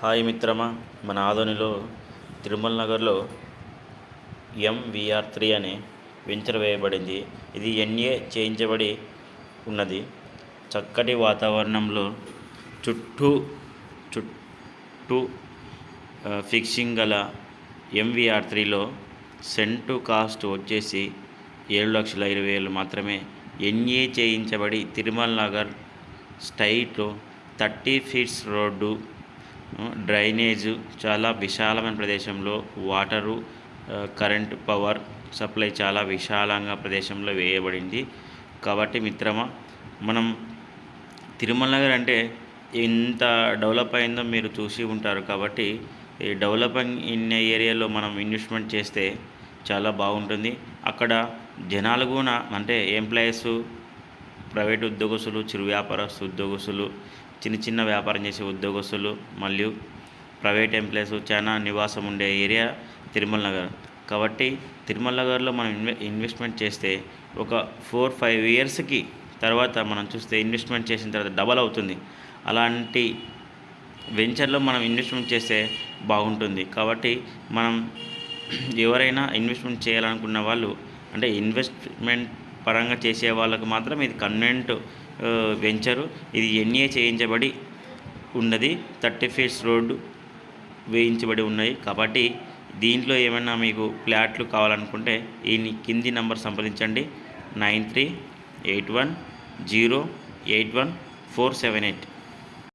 Hi మిత్రమా, మన ఆదోనిలో తిరుమల నగర్లో MVR3 అనే వెంచర్ వేయబడింది. ఇది NA చేయించబడి ఉన్నది. చక్కటి వాతావరణంలో చుట్టూ చుట్టూ ఫిక్సింగ్ గల MVR3లో సెంటు కాస్ట్ వచ్చేసి 7,20,000 మాత్రమే. NA చేయించబడి తిరుమల నగర్ స్ట్రైట్లో 30 ఫీట్స్ రోడ్డు, డ్రైనేజు, చాలా విశాలమైన ప్రదేశంలో వాటరు, కరెంట్, పవర్ సప్లై చాలా విశాలంగా ప్రదేశంలో వేయబడింది. కాబట్టి మిత్రమా, మనం తిరుమల నగర్ అంటే ఎంత డెవలప్ అయిందో మీరు చూసి ఉంటారు. కాబట్టి ఈ డెవలపింగ్ ఇన్ ఏరియాలో మనం ఇన్వెస్ట్మెంట్ చేస్తే చాలా బాగుంటుంది. అక్కడ జనాలు కూడా అంటే ఎంప్లాయీస్, ప్రైవేట్ ఉద్యోగస్తులు, చిరు వ్యాపారస్తు ఉద్యోగస్తులు, చిన్న వ్యాపారం చేసే ఉద్యోగస్తులు మరియు ప్రైవేట్ ఎంప్లాయీస్ చాలా నివాసం ఉండే ఏరియా తిరుమల నగర్. కాబట్టి తిరుమల నగర్లో మనం ఇన్వెస్ట్మెంట్ చేస్తే ఒక 4-5 ఇయర్స్కి తర్వాత మనం చూస్తే ఇన్వెస్ట్మెంట్ చేసిన తర్వాత డబల్ అవుతుంది. అలాంటి వెంచర్లో మనం ఇన్వెస్ట్మెంట్ చేస్తే బాగుంటుంది. కాబట్టి మనం ఎవరైనా ఇన్వెస్ట్మెంట్ చేయాలనుకున్న వాళ్ళు, అంటే ఇన్వెస్ట్మెంట్ పరంగా చేసే వాళ్ళకు మాత్రం ఇది కన్వెంట్ వెంచరు. ఇది NA చేయించబడి ఉన్నది. 30 ఫీట్స్ రోడ్డు వేయించబడి ఉన్నాయి. కాబట్టి దీంట్లో ఏమైనా మీకు ఫ్లాట్లు కావాలనుకుంటే ఈ కింది నంబర్ సంప్రదించండి. 9381081478.